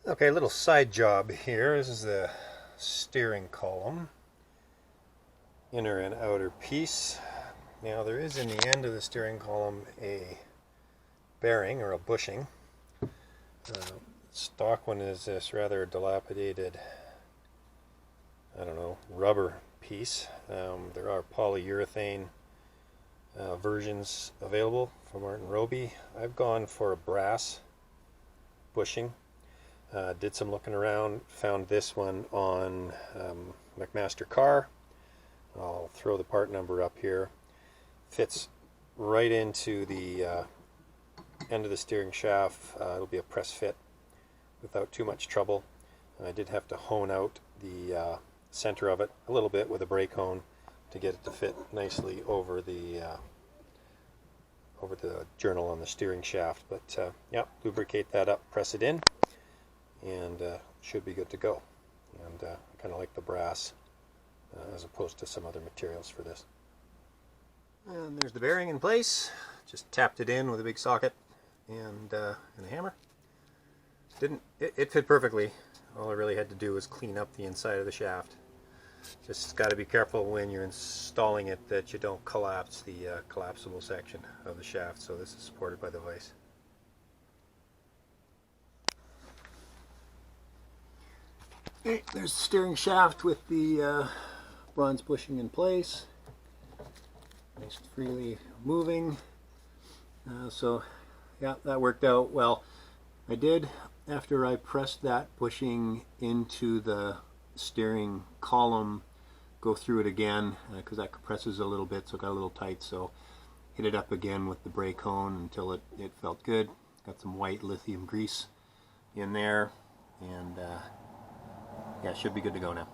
Okay, a little side job here. This is the steering column, inner and outer piece. Now there is in the end of the steering column a bearing or a bushing. Stock one is this rather dilapidated, I don't know, rubber piece. There are polyurethane versions available from Martin Roby. I've gone for a brass bushing. Did some looking around, found this one on McMaster-Carr. I'll throw the part number up here. Fits right into the end of the steering shaft. It'll be a press fit without too much trouble. I did have to hone out the center of it a little bit with a brake hone to get it to fit nicely over the journal on the steering shaft. But yeah, lubricate that up, press it in, and should be good to go. And I kind of like the brass as opposed to some other materials for this. And there's the bearing in place. Just tapped it in with a big socket and a hammer. It fit perfectly. All I really had to do was clean up the inside of the shaft. Just got to be careful when you're installing it that you don't collapse the collapsible section of the shaft. So this is supported by the vise. Okay, there's the steering shaft with the bronze bushing in place. Nice freely moving. So yeah, that worked out well. I did, after I pressed that bushing into the steering column, go through it again because that compresses a little bit, so it got a little tight. So hit it up again with the brake hone until it felt good. Got some white lithium grease in there, and yeah, it should be good to go now.